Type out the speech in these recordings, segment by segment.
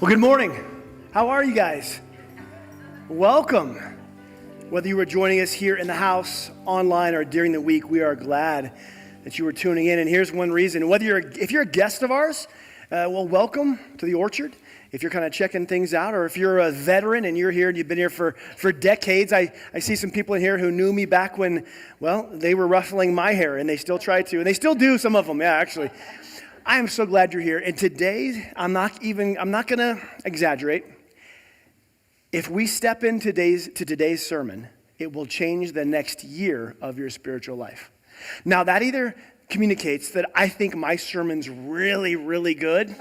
Well, good morning. How are you guys? Welcome. Whether you were joining us here in the house, online, or during the week, we are glad that you were tuning in. And here's one reason. If you're a guest of ours, welcome to the Orchard. If you're kind of checking things out, or if you're a veteran and you're here and you've been here for decades, I see some people in here who knew me back when, they were ruffling my hair, and they still try to, and they still do, some of them, actually. I am so glad you're here. And today, I'm not going to exaggerate. If we step in today's sermon, it will change the next year of your spiritual life. Now, that either communicates that I think my sermon's really, really good,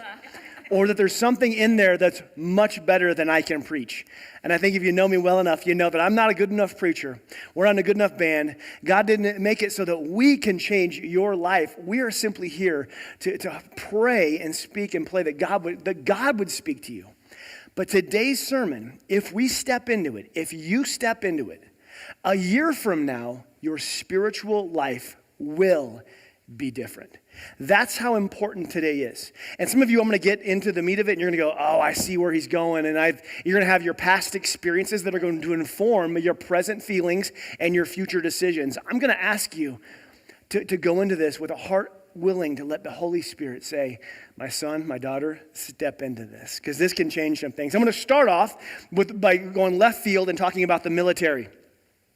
or that there's something in there that's much better than I can preach. And I think if you know me well enough, you know that I'm not a good enough preacher. We're not a good enough band. God didn't make it so that we can change your life. We are simply here to pray and speak and play that God would speak to you. But today's sermon, if you step into it, a year from now, your spiritual life will be different. That's how important today is. And some of you, I'm going to get into the meat of it, and you're going to go, oh, I see where he's going. And you're going to have your past experiences that are going to inform your present feelings and your future decisions. I'm going to ask you to go into this with a heart willing to let the Holy Spirit say, my son, my daughter, step into this, because this can change some things. I'm going to start off by going left field and talking about the military.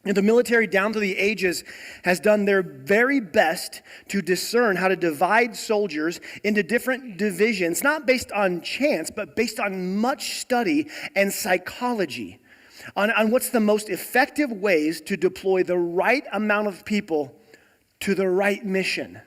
And the military down through the ages has done their very best to discern how to divide soldiers into different divisions, not based on chance, but based on much study and psychology on what's the most effective ways to deploy the right amount of people to the right mission.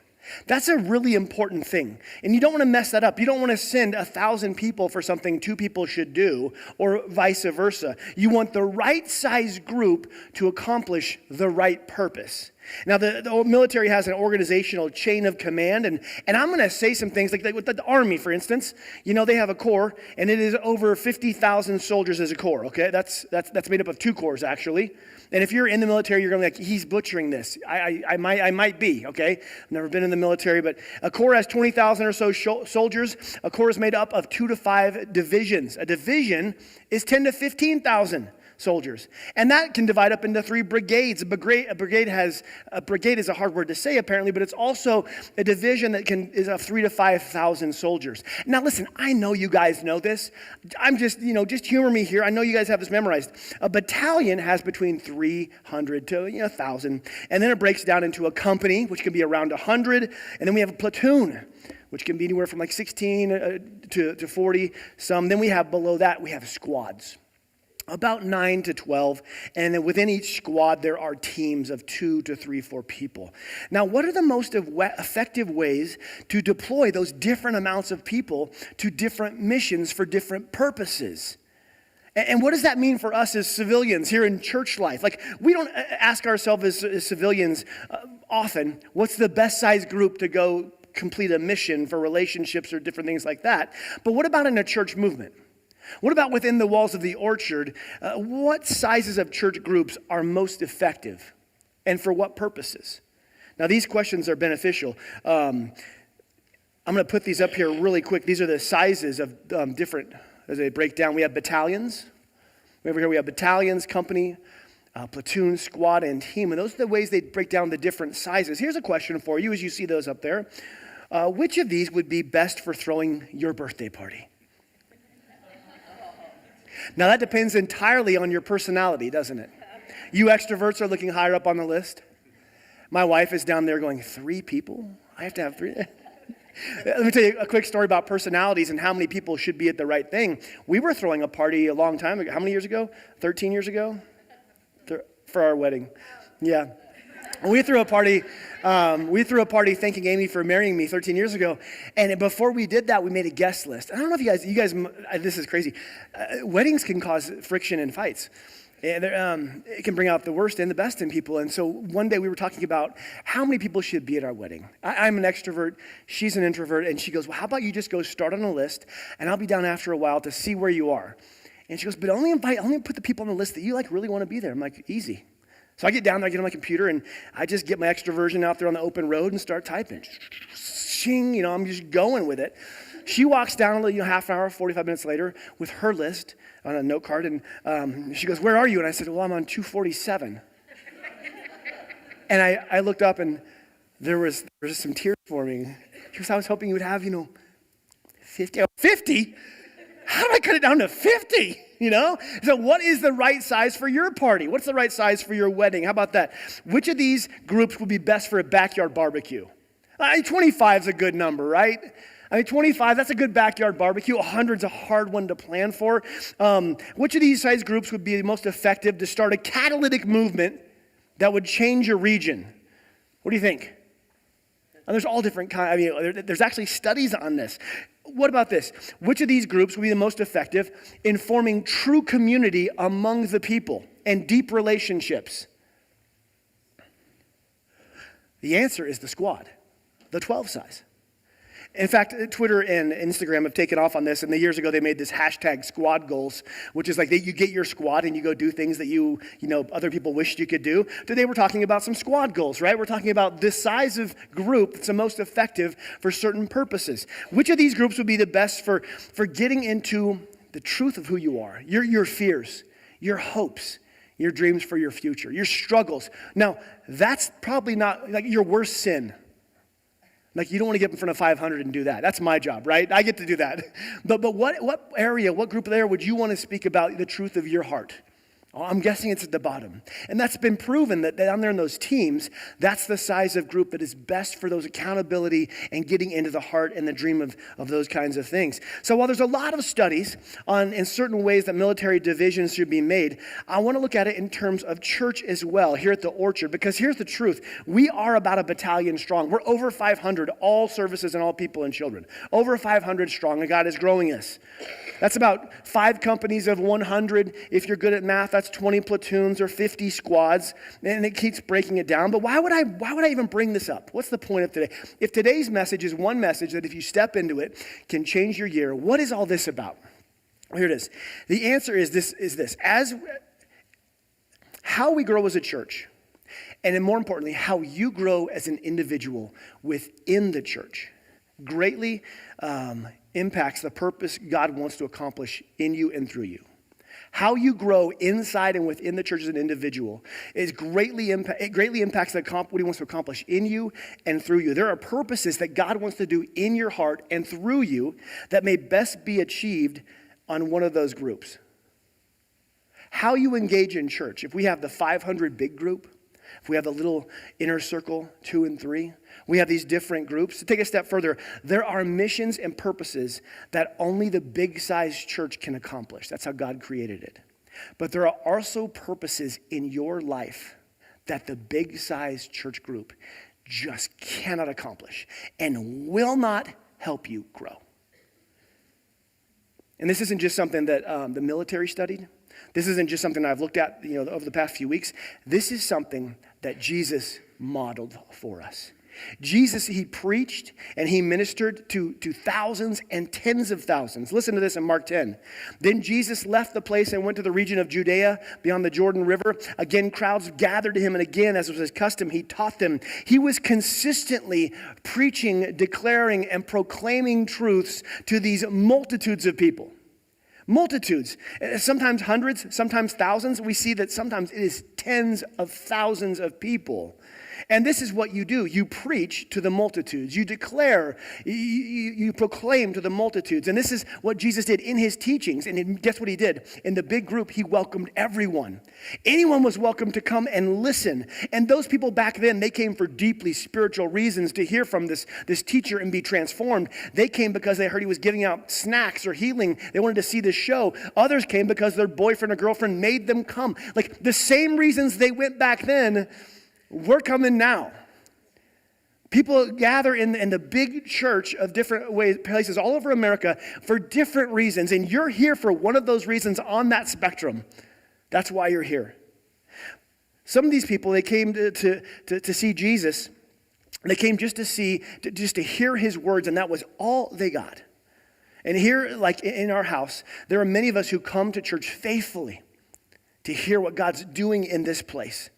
That's a really important thing. And you don't want to mess that up. You don't want to send 1,000 people for something 2 people should do, or vice versa. You want the right size group to accomplish the right purpose. Now, the military has an organizational chain of command, and I'm going to say some things like with the Army, for instance. You know, they have a corps, and it is over 50,000 soldiers as a corps, okay? That's made up of 2 corps, actually. And if you're in the military, you're going to be like, he's butchering this. I might be, okay? I've never been in the military, but a corps has 20,000 or so soldiers. A corps is made up of 2 to 5 divisions. A division is 10 to 15,000 soldiers. And that can divide up into 3 brigades. A brigade is a hard word to say, apparently, but it's also a division that is of 3 to 5,000 soldiers. Now listen, I know you guys know this. I'm just humor me here. I know you guys have this memorized. A battalion has between 300 to 1,000. And then it breaks down into a company, which can be around 100. And then we have a platoon, which can be anywhere from like 16 to 40 some. Then we have below that, we have squads. About 9 to 12, and then within each squad there are teams of 2 to 3, 4 people. Now, what are the most effective ways to deploy those different amounts of people to different missions for different purposes? And what does that mean for us as civilians here in church life? Like, we don't ask ourselves as civilians often, what's the best size group to go complete a mission for relationships or different things like that? But what about in a church movement? What about within the walls of the Orchard? What sizes of church groups are most effective, and for what purposes? Now, these questions are beneficial. I'm going to put these up here really quick. These are the sizes of different, as they break down. We have battalions. Over here we have battalions, company, platoon, squad, and team. And those are the ways they break down the different sizes. Here's a question for you as you see those up there. Which of these would be best for throwing your birthday party? Now, that depends entirely on your personality, doesn't it? You extroverts are looking higher up on the list. My wife is down there going, 3 people? I have to have 3? Let me tell you a quick story about personalities and how many people should be at the right thing. We were throwing a party a long time ago. How many years ago? 13 years ago? For our wedding. Yeah. We threw a party thanking Amy for marrying me 13 years ago. And before we did that, we made a guest list. I don't know if you guys, this is crazy. Weddings can cause friction and fights. And it can bring out the worst and the best in people. And so one day we were talking about how many people should be at our wedding. I'm an extrovert, she's an introvert. And she goes, well, how about you just go start on a list and I'll be down after a while to see where you are. And she goes, but only put the people on the list that you really want to be there. I'm like, easy. So I get down there, I get on my computer, and I just get my extroversion out there on the open road and start typing. Shing, I'm just going with it. She walks down, half an hour, 45 minutes later with her list on a note card, and she goes, "Where are you?" And I said, "Well, I'm on 247. And I looked up, and there was some tears forming. She goes, "I was hoping you would have, 50. 50? How do I cut it down to 50? So what is the right size for your party? What's the right size for your wedding? How about that? Which of these groups would be best for a backyard barbecue? 25 is a good number, right? 25, that's a good backyard barbecue. 100's a hard one to plan for. Which of these size groups would be the most effective to start a catalytic movement that would change your region? What do you think? And there's all different kinds. There's actually studies on this. What about this? Which of these groups would be the most effective in forming true community among the people and deep relationships? The answer is the squad, the 12 size. In fact, Twitter and Instagram have taken off on this, and years ago they made this hashtag squad goals, which is like you get your squad and you go do things that you other people wished you could do. Today we're talking about some squad goals, right? We're talking about this size of group that's the most effective for certain purposes. Which of these groups would be the best for getting into the truth of who you are, your fears, your hopes, your dreams for your future, your struggles? Now, that's probably not like your worst sin. Like, you don't want to get in front of 500 and do that. That's my job, right? I get to do that. But what area, what group there would you want to speak about the truth of your heart? Oh, I'm guessing it's at the bottom. And that's been proven that down there in those teams, that's the size of group that is best for those accountability and getting into the heart and the dream of those kinds of things. So while there's a lot of studies on in certain ways that military divisions should be made, I want to look at it in terms of church as well here at the Orchard, because here's the truth. We are about a battalion strong. We're over 500, all services and all people and children. Over 500 strong, and God is growing us. That's about 5 companies of 100. If you're good at math, that's 20 platoons or 50 squads, and it keeps breaking it down. But why would I even bring this up? What's the point of today? If today's message is one message that if you step into it can change your year, what is all this about? Here it is. The answer is this: as how we grow as a church, and then more importantly, how you grow as an individual within the church, greatly impacts the purpose God wants to accomplish in you and through you. How you grow inside and within the church as an individual greatly impacts what he wants to accomplish in you and through you. There are purposes that God wants to do in your heart and through you that may best be achieved on one of those groups. How you engage in church. If we have the 500 big group, if we have the little inner circle, 2 and 3, we have these different groups. To take a step further, there are missions and purposes that only the big-sized church can accomplish. That's how God created it. But there are also purposes in your life that the big-sized church group just cannot accomplish and will not help you grow. And this isn't just something that the military studied. This isn't just something I've looked at over the past few weeks. This is something that Jesus modeled for us. Jesus, he preached and he ministered to thousands and tens of thousands. Listen to this in Mark 10. Then Jesus left the place and went to the region of Judea beyond the Jordan River. Again, crowds gathered to him, and again, as was his custom, he taught them. He was consistently preaching, declaring, and proclaiming truths to these multitudes of people. Multitudes, sometimes hundreds, sometimes thousands. We see that sometimes it is tens of thousands of people. And this is what you do. You preach to the multitudes. You declare, you proclaim to the multitudes. And this is what Jesus did in his teachings. And guess what he did? In the big group, he welcomed everyone. Anyone was welcome to come and listen. And those people back then, they came for deeply spiritual reasons to hear from this teacher and be transformed. They came because they heard he was giving out snacks or healing. They wanted to see the show. Others came because their boyfriend or girlfriend made them come. Like the same reasons they went back then, we're coming now. People gather in the big church of different places all over America for different reasons, and you're here for one of those reasons on that spectrum. That's why you're here. Some of these people, they came to see Jesus. They came just to hear his words, and that was all they got. And here, like in our house, there are many of us who come to church faithfully to hear what God's doing in this place.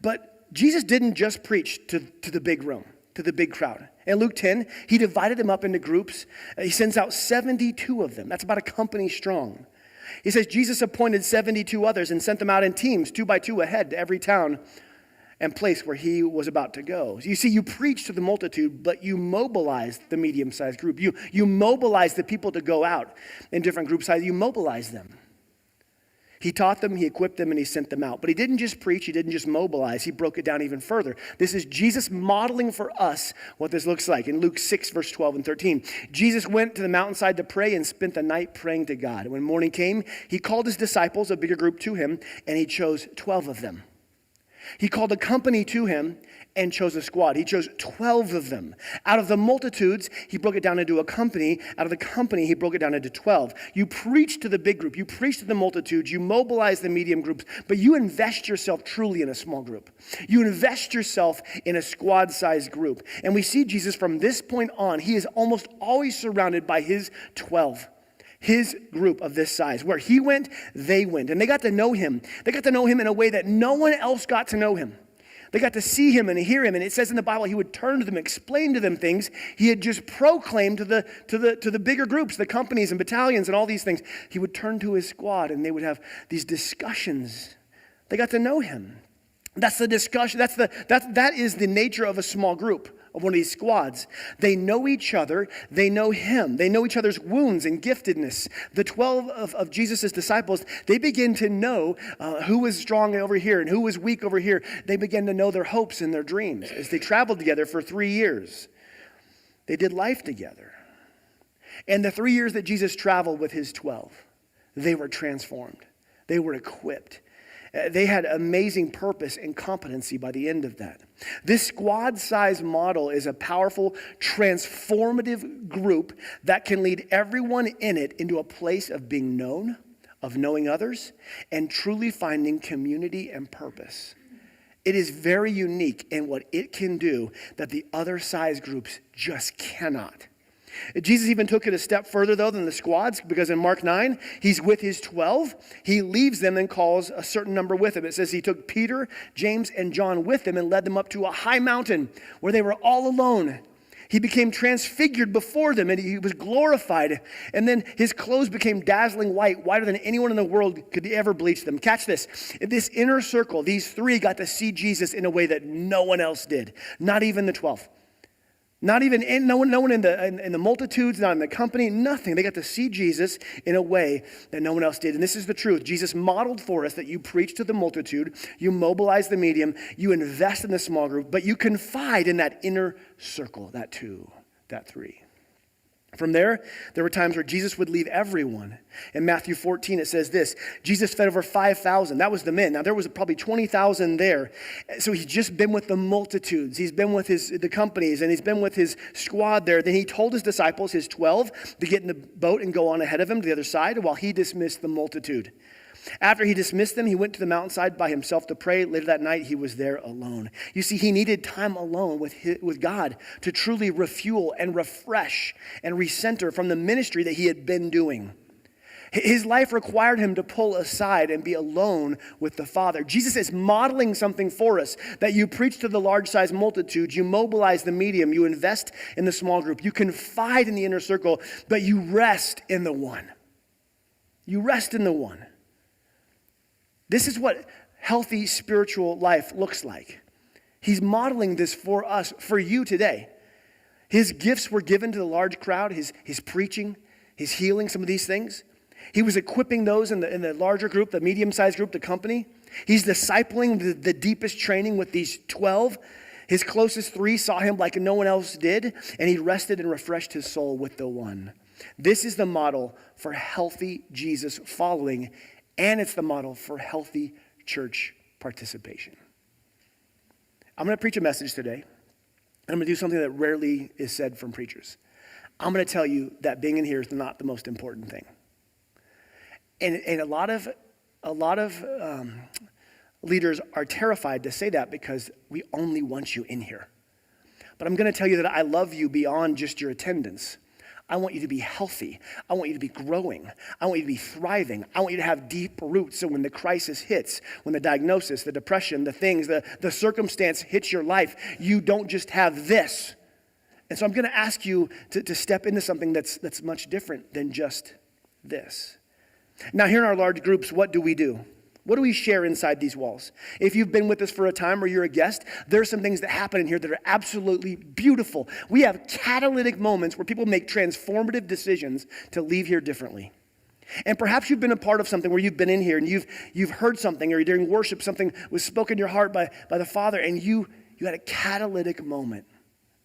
But Jesus didn't just preach to the big room. to the big crowd. In Luke 10, he divided them up into groups. He sends out 72 of them. That's about a company strong. He says Jesus appointed 72 others and sent them out in teams, 2 by 2 ahead to every town and place where he was about to go. You see, you preach to the multitude, but you mobilize the medium-sized group. You mobilize the people to go out in different group sizes. You mobilize them. He taught them, he equipped them, and he sent them out. But he didn't just preach, he didn't just mobilize, he broke it down even further. This is Jesus modeling for us what this looks like. In Luke 6, verse 12 and 13, Jesus went to the mountainside to pray and spent the night praying to God. When morning came, he called his disciples, a bigger group, to him, and he chose 12 of them. He called a company to him and chose a squad. He chose 12 of them. Out of the multitudes, he broke it down into a company. Out of the company, he broke it down into 12. You preach to the big group. You preach to the multitudes. You mobilize the medium groups. But you invest yourself truly in a small group. You invest yourself in a squad-sized group. And we see Jesus from this point on, he is almost always surrounded by his 12. His group of this size. Where he went, they went. And they got to know him. They got to know him in a way that no one else got to know him. They got to see him and hear him. And it says in the Bible, he would turn to them, explain to them things he had just proclaimed to the bigger groups, the companies and battalions and all these things. He would turn to his squad and they would have these discussions. They got to know him. That's the discussion. That is the nature of a small group, of one of these squads. They know each other. They know him. They know each other's wounds and giftedness. The 12 of Jesus' disciples, they begin to know who was strong over here and who was weak over here. They begin to know their hopes and their dreams as they traveled together for 3 years. They did life together. And the 3 years that Jesus traveled with his 12, they were transformed. They were equipped. They had amazing purpose and competency by the end of that. This squad-size model is a powerful, transformative group that can lead everyone in it into a place of being known, of knowing others, and truly finding community and purpose. It is very unique in what it can do that the other size groups just cannot. Jesus even took it a step further, though, than the squads, because in Mark 9, he's with his 12. He leaves them and calls a certain number with him. It says he took Peter, James, and John with him and led them up to a high mountain where they were all alone. He became transfigured before them, and he was glorified. And then his clothes became dazzling white, whiter than anyone in the world could ever bleach them. Catch this. In this inner circle, these 3 got to see Jesus in a way that no one else did, not even the 12. Not even no one in the multitudes, not in the company, nothing. They got to see Jesus in a way that no one else did. And this is the truth. Jesus modeled for us that you preach to the multitude, you mobilize the medium, you invest in the small group, but you confide in that inner circle, that 2, that 3. From there were times where Jesus would leave everyone. In Matthew 14, it says this: Jesus fed over 5,000. That was the men. Now, there was probably 20,000 there. So he's just been with the multitudes. He's been with the companies, and he's been with his squad there. Then he told his disciples, his 12, to get in the boat and go on ahead of him to the other side while he dismissed the multitude. After he dismissed them, he went to the mountainside by himself to pray. Later that night, he was there alone. You see, he needed time alone with God to truly refuel and refresh and recenter from the ministry that he had been doing. His life required him to pull aside and be alone with the Father. Jesus is modeling something for us, that you preach to the large-sized multitudes, you mobilize the medium, you invest in the small group, you confide in the inner circle, but you rest in the one. You rest in the one. This is what healthy spiritual life looks like. He's modeling this for us, for you today. His gifts were given to the large crowd, his preaching, his healing, some of these things. He was equipping those in the larger group, the medium-sized group, the company. He's discipling the deepest training with these 12. His closest 3 saw him like no one else did, and he rested and refreshed his soul with the one. This is the model for healthy Jesus following, and it's the model for healthy church participation. I'm going to preach a message today, and I'm going to do something that rarely is said from preachers. I'm going to tell you that being in here is not the most important thing. And a lot of leaders are terrified to say that because we only want you in here. But I'm going to tell you that I love you beyond just your attendance. I want you to be healthy. I want you to be growing. I want you to be thriving. I want you to have deep roots so when the crisis hits, when the diagnosis, the depression, the things, the circumstance hits your life, you don't just have this. And so I'm going to ask you to step into something that's much different than just this. Now, here in our large groups, what do we do? What do we share inside these walls? If you've been with us for a time or you're a guest, there are some things that happen in here that are absolutely beautiful. We have catalytic moments where people make transformative decisions to leave here differently. And perhaps you've been a part of something where you've been in here and you've heard something, or during worship something was spoken in your heart by the Father, and you had a catalytic moment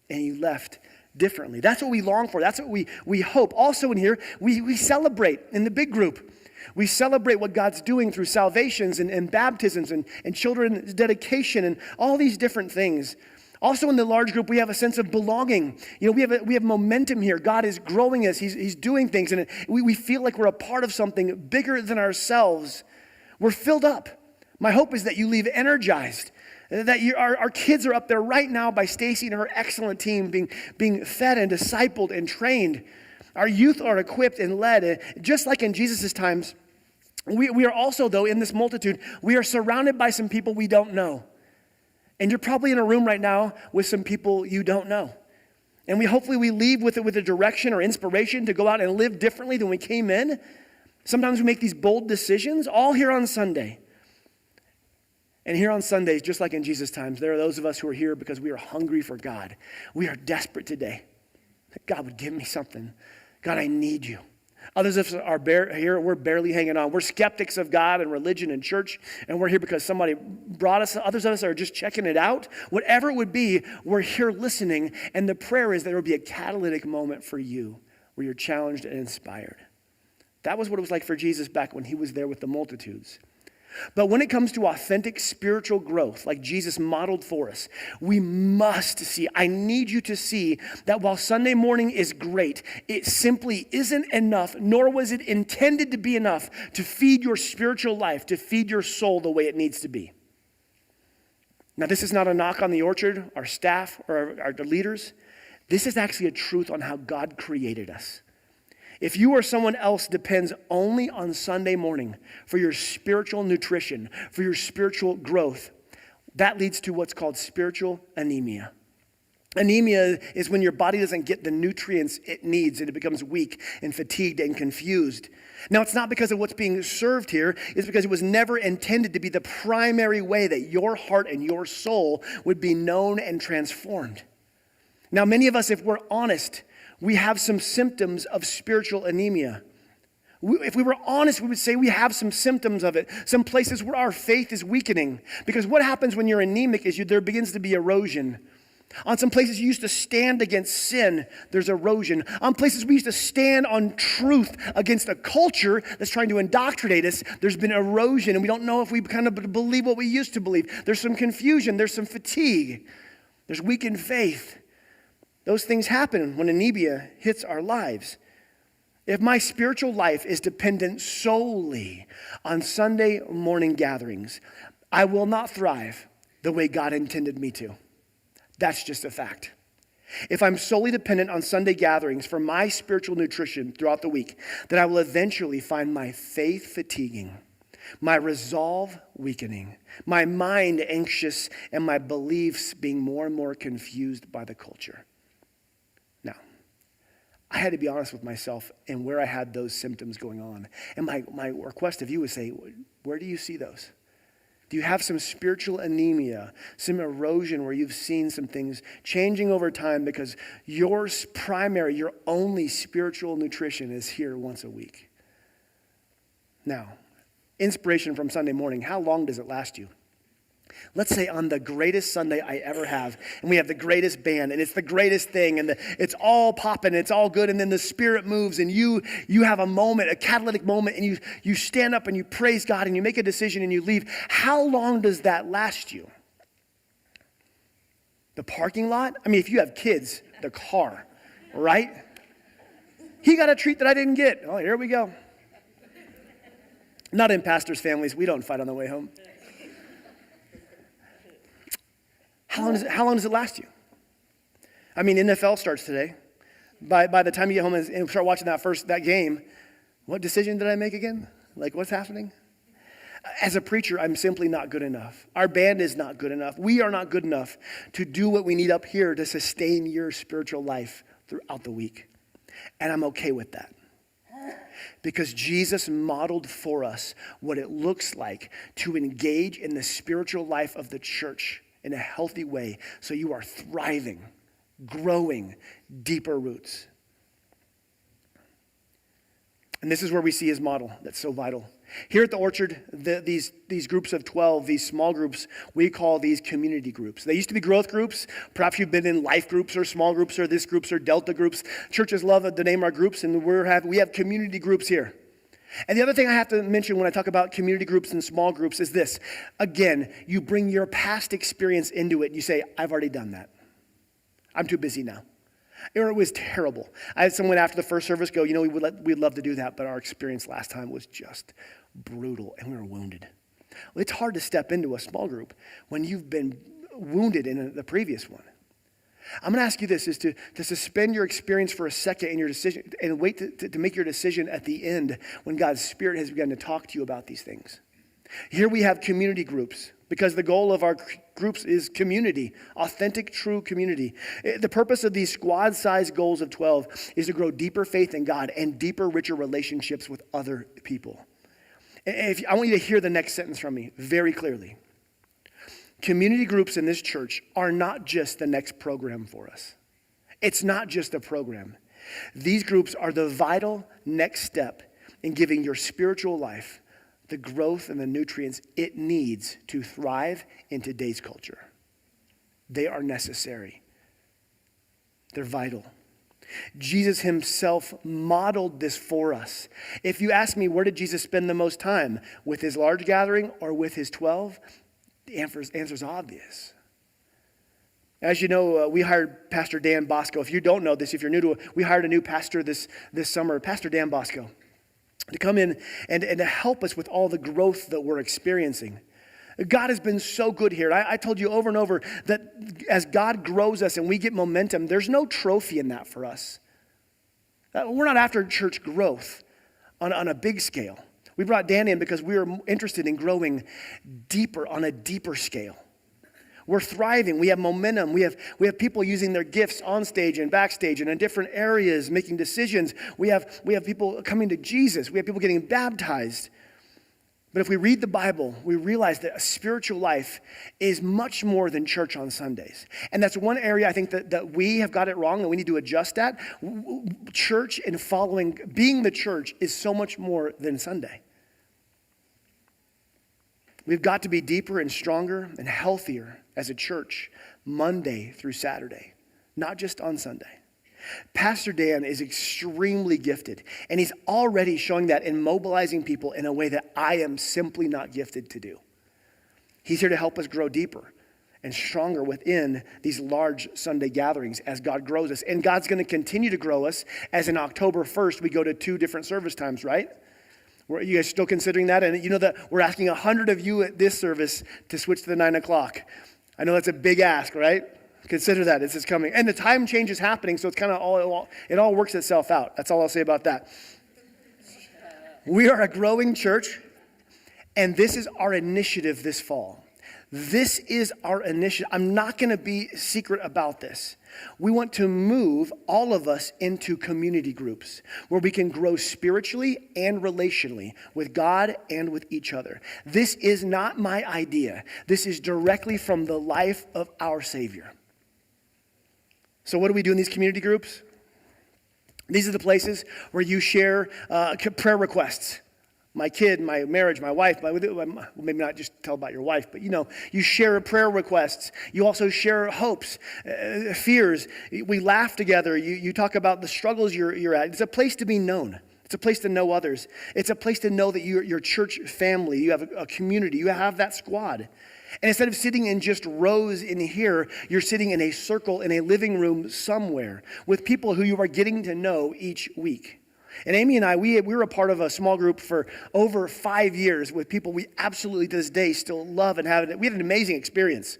and you left differently. That's what we long for. That's what we hope. Also in here, we celebrate in the big group. We celebrate what God's doing through salvations and baptisms and children's dedication and all these different things. Also in the large group, we have a sense of belonging. You know, we have momentum here. God is growing us. He's doing things, and we feel like we're a part of something bigger than ourselves. We're filled up. My hope is that you leave energized, that our kids are up there right now by Stacy and her excellent team being fed and discipled and trained. Our youth are equipped and led, just like in Jesus' times. We are also, though, in this multitude, we are surrounded by some people we don't know. And you're probably in a room right now with some people you don't know. And hopefully we leave with a direction or inspiration to go out and live differently than we came in. Sometimes we make these bold decisions, all here on Sunday. And here on Sundays, just like in Jesus' times, there are those of us who are here because we are hungry for God. We are desperate today that God would give me something. God, I need you. Others of us are here, we're barely hanging on. We're skeptics of God and religion and church, and we're here because somebody brought us. Others of us are just checking it out. Whatever it would be, we're here listening, and the prayer is there will be a catalytic moment for you where you're challenged and inspired. That was what it was like for Jesus back when he was there with the multitudes. But when it comes to authentic spiritual growth, like Jesus modeled for us, we must see, I need you to see that while Sunday morning is great, it simply isn't enough, nor was it intended to be enough to feed your spiritual life, to feed your soul the way it needs to be. Now, this is not a knock on the Orchard, our staff, or our leaders. This is actually a truth on how God created us. If you or someone else depends only on Sunday morning for your spiritual nutrition, for your spiritual growth, that leads to what's called spiritual anemia. Anemia is when your body doesn't get the nutrients it needs and it becomes weak and fatigued and confused. Now, it's not because of what's being served here. It's because it was never intended to be the primary way that your heart and your soul would be known and transformed. Now, many of us, if we're honest, we have some symptoms of spiritual anemia. If we were honest, we would say we have some symptoms of it, some places where our faith is weakening. Because what happens when you're anemic is there begins to be erosion. On some places you used to stand against sin, there's erosion. On places we used to stand on truth against a culture that's trying to indoctrinate us, there's been erosion, and we don't know if we kind of believe what we used to believe. There's some confusion, there's some fatigue, there's weakened faith. Those things happen when anemia hits our lives. If my spiritual life is dependent solely on Sunday morning gatherings, I will not thrive the way God intended me to. That's just a fact. If I'm solely dependent on Sunday gatherings for my spiritual nutrition throughout the week, then I will eventually find my faith fatiguing, my resolve weakening, my mind anxious, and my beliefs being more and more confused by the culture. Now, I had to be honest with myself and where I had those symptoms going on. And my request of you is say, where do you see those? Do you have some spiritual anemia, some erosion where you've seen some things changing over time because your only spiritual nutrition is here once a week? Now, inspiration from Sunday morning, how long does it last you? Let's say on the greatest Sunday I ever have, and we have the greatest band, and it's the greatest thing, and it's all popping, it's all good, and then the Spirit moves, and you have a moment, a catalytic moment, and you stand up and you praise God, and you make a decision, and you leave. How long does that last you? The parking lot? I mean, if you have kids, the car, right? He got a treat that I didn't get. Oh, here we go. Not in pastors' families. We don't fight on the way home. How long does it last you? I mean, NFL starts today. By the time you get home and start watching that game, what decision did I make again? Like, what's happening? As a preacher, I'm simply not good enough. Our band is not good enough. We are not good enough to do what we need up here to sustain your spiritual life throughout the week. And I'm okay with that. Because Jesus modeled for us what it looks like to engage in the spiritual life of the church in a healthy way so you are thriving, growing deeper roots. And this is where we see his model that's so vital. Here at the Orchard, these groups of 12, these small groups, we call these community groups. They used to be growth groups. Perhaps you've been in life groups or small groups or this groups or Delta groups. Churches love to name our groups, and we have community groups here. And the other thing I have to mention when I talk about community groups and small groups is this. Again, you bring your past experience into it. You say, I've already done that. I'm too busy now. Or it was terrible. I had someone after the first service go, we'd love to do that, but our experience last time was just brutal, and we were wounded. Well, it's hard to step into a small group when you've been wounded in the previous one. I'm going to ask you this, is to suspend your experience for a second in your decision and wait to make your decision at the end when God's Spirit has begun to talk to you about these things. Here we have community groups because the goal of our groups is community, authentic, true community. The purpose of these squad-sized goals of 12 is to grow deeper faith in God and deeper, richer relationships with other people. I want you to hear the next sentence from me very clearly. Community groups in this church are not just the next program for us. It's not just a program. These groups are the vital next step in giving your spiritual life the growth and the nutrients it needs to thrive in today's culture. They are necessary. They're vital. Jesus himself modeled this for us. If you ask me, where did Jesus spend the most time? With his large gathering or with his 12? The answer is obvious. As you know, we hired Pastor Dan Bosco. If you don't know this, if you're new to it, we hired a new pastor this summer, Pastor Dan Bosco, to come in and to help us with all the growth that we're experiencing. God has been so good here. I told you over and over that as God grows us and we get momentum, there's no trophy in that for us. We're not after church growth on a big scale. We brought Dan in because we were interested in growing deeper on a deeper scale. We're thriving. We have momentum. We have people using their gifts on stage and backstage and in different areas, making decisions. We have people coming to Jesus. We have people getting baptized. But if we read the Bible, we realize that a spiritual life is much more than church on Sundays. And that's one area I think that we have got it wrong and we need to adjust at. Church and being the church is so much more than Sunday. We've got to be deeper and stronger and healthier as a church Monday through Saturday, not just on Sunday. Pastor Dan is extremely gifted, and he's already showing that in mobilizing people in a way that I am simply not gifted to do. He's here to help us grow deeper and stronger within these large Sunday gatherings as God grows us. And God's going to continue to grow us as in October 1st, we go to 2 different service times, right? Are you guys still considering that? And you know that we're asking 100 of you at this service to switch to the 9 o'clock. I know that's a big ask, right? Consider that. This is coming. And the time change is happening, so it's kind of it all works itself out. That's all I'll say about that. We are a growing church, and this is our initiative this fall. This is our initiative. I'm not going to be secret about this. We want to move all of us into community groups where we can grow spiritually and relationally with God and with each other. This is not my idea. This is directly from the life of our Savior. So what do we do in these community groups? These are the places where you share prayer requests. My kid, my marriage, my wife, maybe not just tell about your wife, but you share prayer requests. You also share hopes, fears. We laugh together. You talk about the struggles you're at. It's a place to be known. It's a place to know others. It's a place to know that you're church family. You have a community. You have that squad. And instead of sitting in just rows in here, you're sitting in a circle in a living room somewhere with people who you are getting to know each week. And Amy and I, we were a part of a small group for over 5 years with people we absolutely to this day still love and have. We had an amazing experience.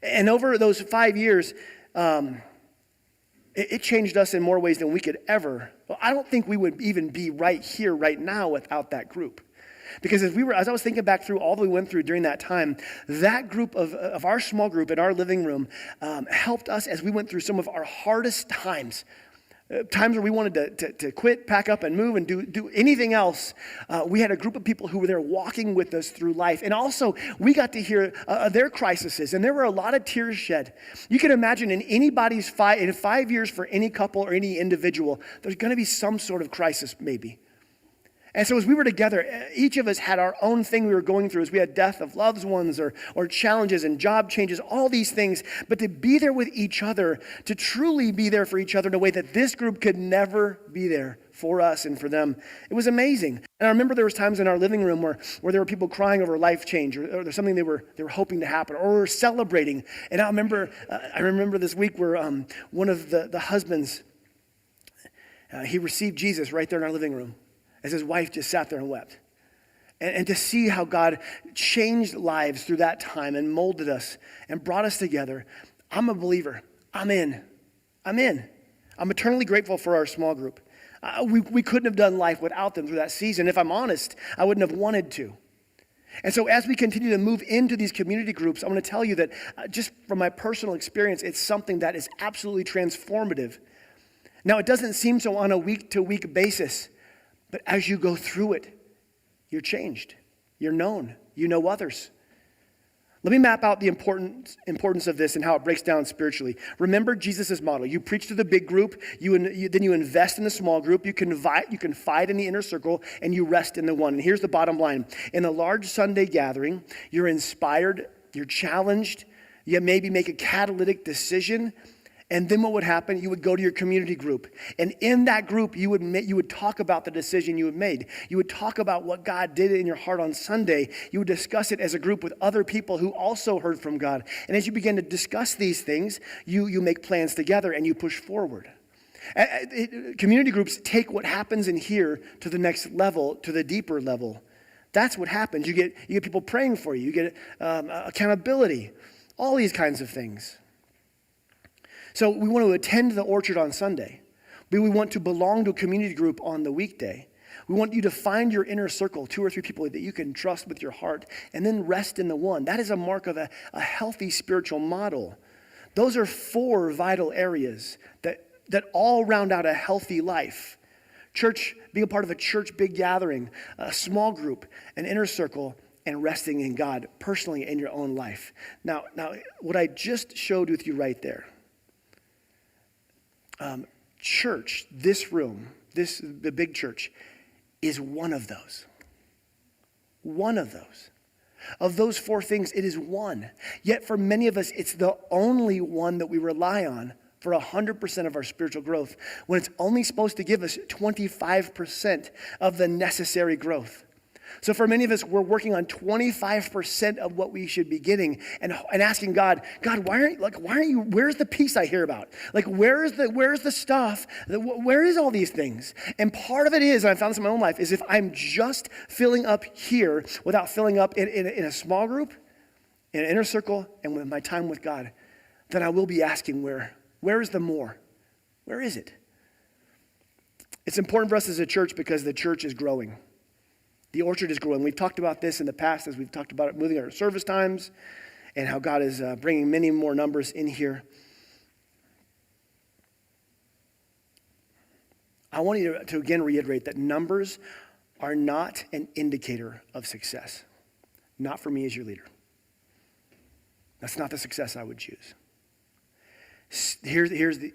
And over those 5 years, It changed us in more ways than we could ever. Well, I don't think we would even be right here, right now, without that group. Because as I was thinking back through all that we went through during that time, that group of our small group in our living room helped us as we went through some of our hardest times. Times where we wanted to quit, pack up, and move and do anything else. We had a group of people who were there walking with us through life. And also, we got to hear their crises, and there were a lot of tears shed. You can imagine in anybody's in 5 years for any couple or any individual, there's going to be some sort of crisis maybe. And so as we were together, each of us had our own thing we were going through as we had death of loved ones or challenges and job changes, all these things. But to be there with each other, to truly be there for each other in a way that this group could never be there for us and for them, it was amazing. And I remember there was times in our living room where there were people crying over life change or there's something they were hoping to happen or were celebrating. And I remember this week where one of the husbands, he received Jesus right there in our living room, as his wife just sat there and wept. And to see how God changed lives through that time and molded us and brought us together, I'm a believer. I'm in. I'm eternally grateful for our small group. We couldn't have done life without them through that season. If I'm honest, I wouldn't have wanted to. And so as we continue to move into these community groups, I'm going to tell you that just from my personal experience, it's something that is absolutely transformative. Now, it doesn't seem so on a week-to-week basis, but as you go through it, you're changed. You're known. You know others. Let me map out the importance of this and how it breaks down spiritually. Remember Jesus' model. You preach to the big group, then you invest in the small group, you confide in the inner circle, and you rest in the one. And here's the bottom line. In a large Sunday gathering, you're inspired, you're challenged, you maybe make a catalytic decision. And then what would happen? You would go to your community group. And in that group, you would talk about the decision you had made. You would talk about what God did in your heart on Sunday. You would discuss it as a group with other people who also heard from God. And as you begin to discuss these things, you make plans together and you push forward. Community groups take what happens in here to the next level, to the deeper level. That's what happens. You get people praying for you. You get accountability, all these kinds of things. So we want to attend the Orchard on Sunday, but we want to belong to a community group on the weekday. We want you to find your inner circle, 2 or 3 people that you can trust with your heart, and then rest in the one. That is a mark of a healthy spiritual model. Those are 4 vital areas that all round out a healthy life. Church, being a part of a church big gathering, a small group, an inner circle, and resting in God personally in your own life. Now, what I just showed with you right there, church, this room, the big church, is one of those. One of those. Of those 4 things, it is one. Yet for many of us, it's the only one that we rely on for 100% of our spiritual growth, when it's only supposed to give us 25% of the necessary growth. So for many of us, we're working on 25% of what we should be getting and asking God, why aren't you, where's the peace I hear about? Like, where's the stuff? Where is all these things? And part of it is, and I found this in my own life, is if I'm just filling up here without filling up in a small group, in an inner circle, and with my time with God, then I will be asking where is the more? Where is it? It's important for us as a church because the church is growing. The Orchard is growing. We've talked about this in the past as we've talked about it, moving our service times and how God is bringing many more numbers in here. I want you to again reiterate that numbers are not an indicator of success. Not for me as your leader. That's not the success I would choose. Here's the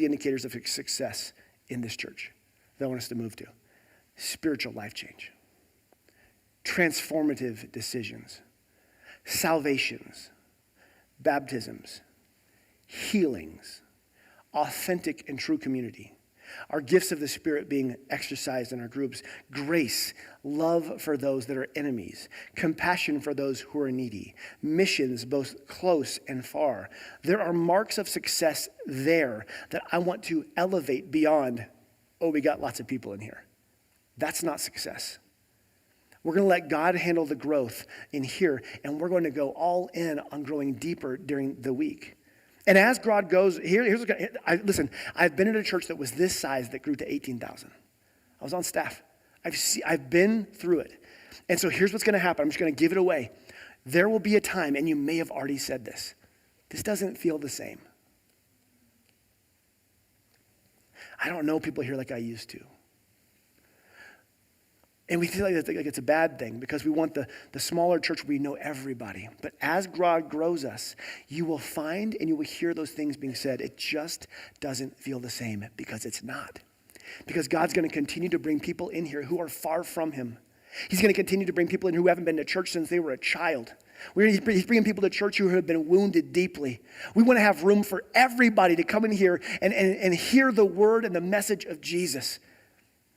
indicators of success in this church that I want us to move to. Spiritual life change. Transformative decisions, salvations, baptisms, healings, authentic and true community, our gifts of the Spirit being exercised in our groups, grace, love for those that are enemies, compassion for those who are needy, missions both close and far. There are marks of success there that I want to elevate beyond, we got lots of people in here. That's not success. We're going to let God handle the growth in here, and we're going to go all in on growing deeper during the week. And as God goes, listen, I've been in a church that was this size that grew to 18,000. I was on staff. I've been through it. And so here's what's going to happen. I'm just going to give it away. There will be a time, and you may have already said this doesn't feel the same. I don't know people here like I used to. And we feel like it's a bad thing because we want the smaller church where we know everybody. But as God grows us, you will find and you will hear those things being said. It just doesn't feel the same because it's not. Because God's going to continue to bring people in here who are far from him. He's going to continue to bring people in who haven't been to church since they were a child. He's bringing people to church who have been wounded deeply. We want to have room for everybody to come in here and hear the word and the message of Jesus.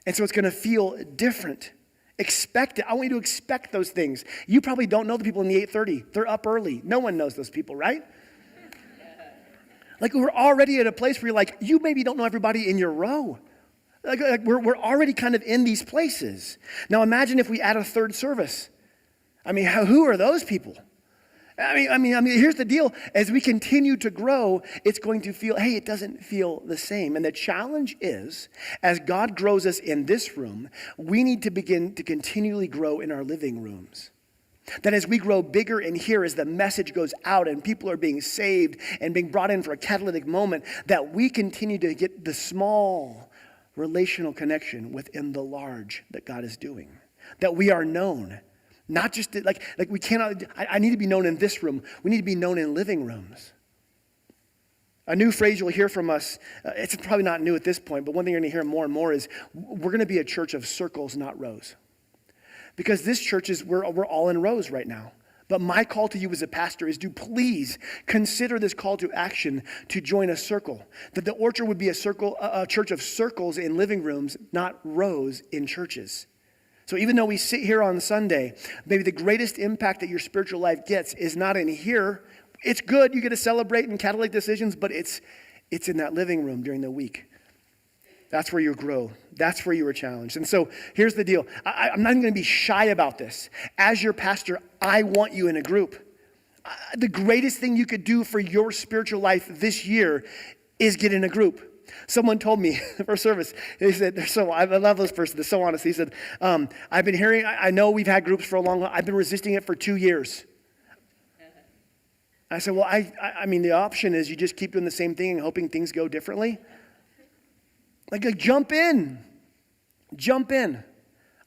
And so it's going to feel different. Expect it. I want you to expect those things. You probably don't know the people in the 8:30. They're up early. No one knows those people, right? Like we're already at a place where you're like, you maybe don't know everybody in your row. Like we're already kind of in these places. Now imagine if we add a third service. I mean, who are those people? I mean, here's the deal. As we continue to grow, it's going to feel, hey, it doesn't feel the same. And the challenge is, as God grows us in this room, we need to begin to continually grow in our living rooms. That as we grow bigger in here, as the message goes out and people are being saved and being brought in for a catalytic moment, that we continue to get the small relational connection within the large that God is doing. That we are known. Not just like we cannot, I need to be known in this room. We need to be known in living rooms. A new phrase you'll hear from us, it's probably not new at this point, but one thing you're going to hear more and more is we're going to be a church of circles, not rows. Because this church we're all in rows right now. But my call to you as a pastor is to please consider this call to action to join a circle. That the Orchard would be a church of circles in living rooms, not rows in churches. So even though we sit here on Sunday, maybe the greatest impact that your spiritual life gets is not in here. It's good, you get to celebrate and catalytic decisions, but it's in that living room during the week. That's where you grow. That's where you are challenged. And so here's the deal. I'm not even going to be shy about this. As your pastor, I want you in a group. The greatest thing you could do for your spiritual life this year is get in a group. Someone told me for service, they said, I love this person, they're so honest. He said, I've been hearing, I know we've had groups for a long time, I've been resisting it for 2 years. I said, well, I mean, the option is you just keep doing the same thing and hoping things go differently. Like jump in.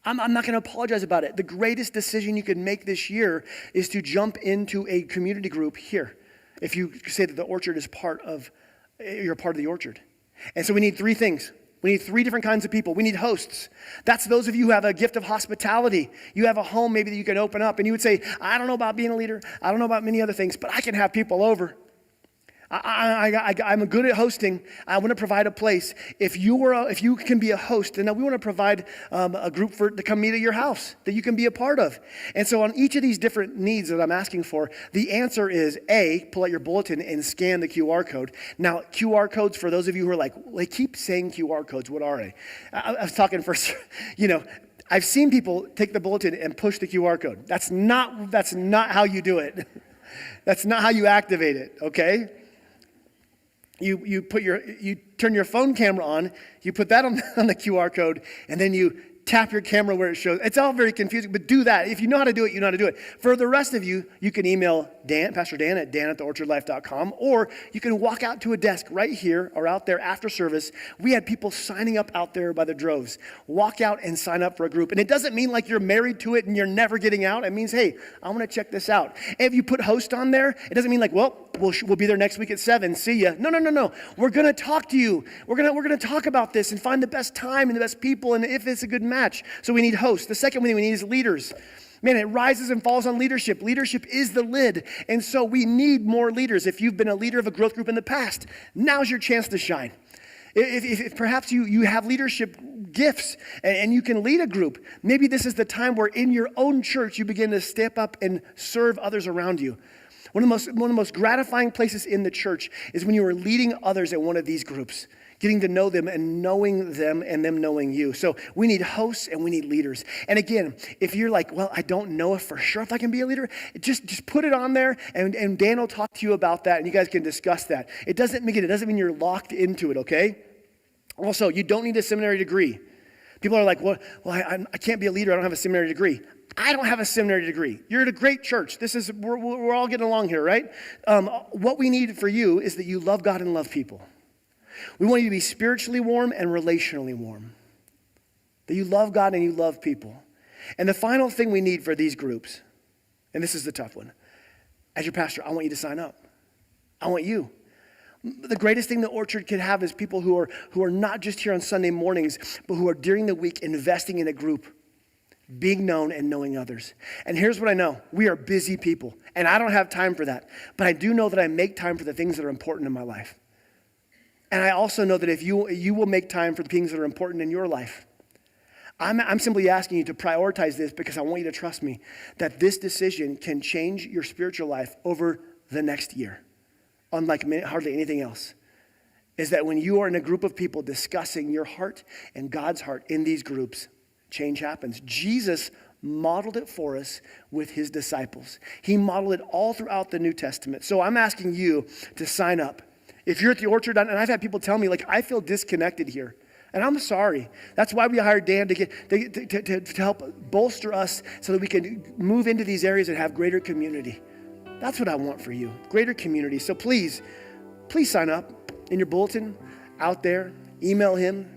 I'm not going to apologize about it. The greatest decision you can make this year is to jump into a community group here. If you say that the Orchard is you're part of the Orchard. And so we need 3 things. We need 3 different kinds of people. We need hosts. That's those of you who have a gift of hospitality. You have a home maybe that you can open up. And you would say, I don't know about being a leader. I don't know about many other things, but I can have people over. I'm good at hosting. I want to provide a place. If you can be a host, then we want to provide a group to come meet at your house that you can be a part of. And so on each of these different needs that I'm asking for, the answer is A, pull out your bulletin and scan the QR code. Now, QR codes, for those of you who are like, they keep saying QR codes, what are they? I was talking first, I've seen people take the bulletin and push the QR code. That's not how you do it. That's not how you activate it, okay? You turn your phone camera on, you put that on the QR code, and then you tap your camera where it shows. It's all very confusing, but do that. If you know how to do it, you know how to do it. For the rest of you, you can email Pastor Dan at dan@theorchardlife.com, or you can walk out to a desk right here or out there after service. We had people signing up out there by the droves. Walk out and sign up for a group. And it doesn't mean like you're married to it and you're never getting out. It means, hey, I want to check this out. And if you put host on there, it doesn't mean like, well, we'll be there next week at 7. See ya. No. We're going to talk to you. We're going to talk about this and find the best time and the best people and if it's a good match. So we need hosts. The second thing we need is leaders. Man, it rises and falls on leadership. Leadership is the lid. And so we need more leaders. If you've been a leader of a growth group in the past, now's your chance to shine. If perhaps you have leadership gifts and you can lead a group, maybe this is the time where in your own church you begin to step up and serve others around you. One of the most gratifying places in the church is when you are leading others in one of these groups. getting to know them and knowing them and them knowing you. So we need hosts and we need leaders. And again, if you're like, well, I don't know if for sure if I can be a leader, just put it on there and Dan will talk to you about that and you guys can discuss that. It doesn't mean you're locked into it, okay? Also, you don't need a seminary degree. People are like, well, I can't be a leader. I don't have a seminary degree. I don't have a seminary degree. You're at a great church. We're all getting along here, right? What we need for you is that you love God and love people. We want you to be spiritually warm and relationally warm. That you love God and you love people. And the final thing we need for these groups, and this is the tough one, as your pastor, I want you to sign up. I want you. The greatest thing that Orchard can have is people who are not just here on Sunday mornings, but who are during the week investing in a group, being known and knowing others. And here's what I know. We are busy people, and I don't have time for that. But I do know that I make time for the things that are important in my life. And I also know that if you will make time for the things that are important in your life, I'm simply asking you to prioritize this because I want you to trust me that this decision can change your spiritual life over the next year, unlike hardly anything else. Is that when you are in a group of people discussing your heart and God's heart in these groups, change happens. Jesus modeled it for us with his disciples. He modeled it all throughout the New Testament. So I'm asking you to sign up. If you're at the Orchard, and I've had people tell me, like, I feel disconnected here. And I'm sorry. That's why we hired Dan to help bolster us so that we can move into these areas and have greater community. That's what I want for you, greater community. So please sign up in your bulletin, out there, email him.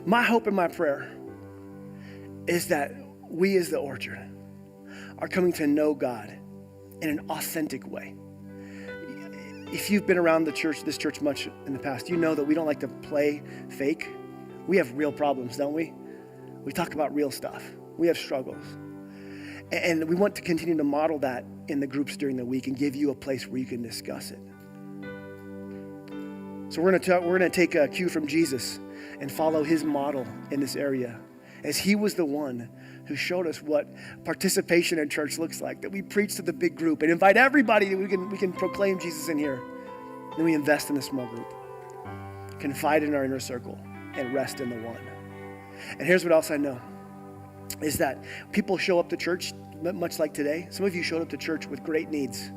My hope and my prayer is that we as the Orchard are coming to know God in an authentic way. If you've been around this church much in the past, you know that we don't like to play fake. We have real problems, don't we? We talk about real stuff. We have struggles. And we want to continue to model that in the groups during the week and give you a place where you can discuss it. So we're going to take a cue from Jesus and follow his model in this area, as he was the one who showed us what participation in church looks like, that we preach to the big group and invite everybody that we can proclaim Jesus in here. Then we invest in a small group, confide in our inner circle, and rest in the one. And here's what else I know, is that people show up to church, much like today. Some of you showed up to church with great needs.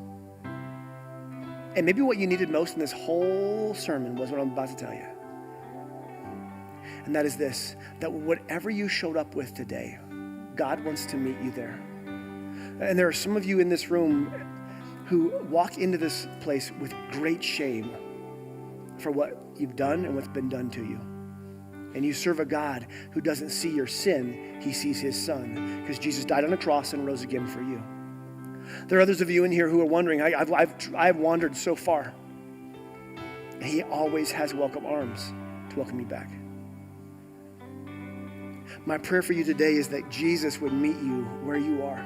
And maybe what you needed most in this whole sermon was what I'm about to tell you. And that is this, that whatever you showed up with today, God wants to meet you there. And there are some of you in this room who walk into this place with great shame for what you've done and what's been done to you. And you serve a God who doesn't see your sin, he sees his son, because Jesus died on a cross and rose again for you. There are others of you in here who are wondering, I've wandered so far. And he always has welcome arms to welcome you back. My prayer for you today is that Jesus would meet you where you are.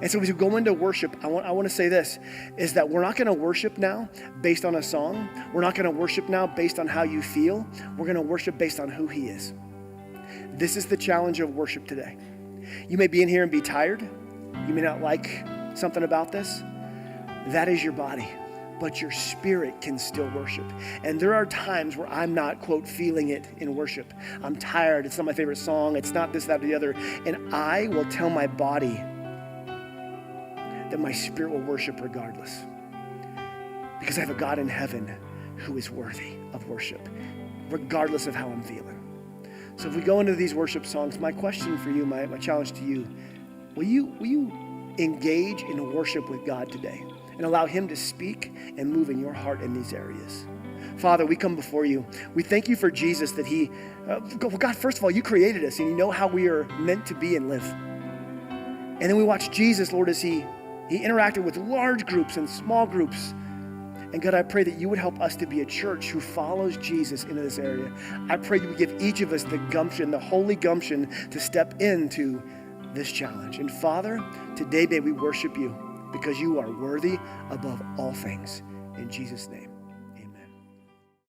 And so as you go into worship, I want to say this, is that we're not going to worship now based on a song. We're not going to worship now based on how you feel. We're going to worship based on who he is. This is the challenge of worship today. You may be in here and be tired. You may not like something about this. That is your body. But your spirit can still worship. And there are times where I'm not, quote, feeling it in worship. I'm tired. It's not my favorite song. It's not this, that, or the other. And I will tell my body that my spirit will worship regardless. Because I have a God in heaven who is worthy of worship, regardless of how I'm feeling. So if we go into these worship songs, my question for you, my challenge to you, will you engage in worship with God today? And allow him to speak and move in your heart in these areas. Father, we come before you. We thank you for Jesus, that God, first of all, you created us and you know how we are meant to be and live. And then we watch Jesus, Lord, as he interacted with large groups and small groups. And God, I pray that you would help us to be a church who follows Jesus into this area. I pray you would give each of us the gumption, the holy gumption to step into this challenge. And Father, today may we worship you, because you are worthy above all things. In Jesus' name.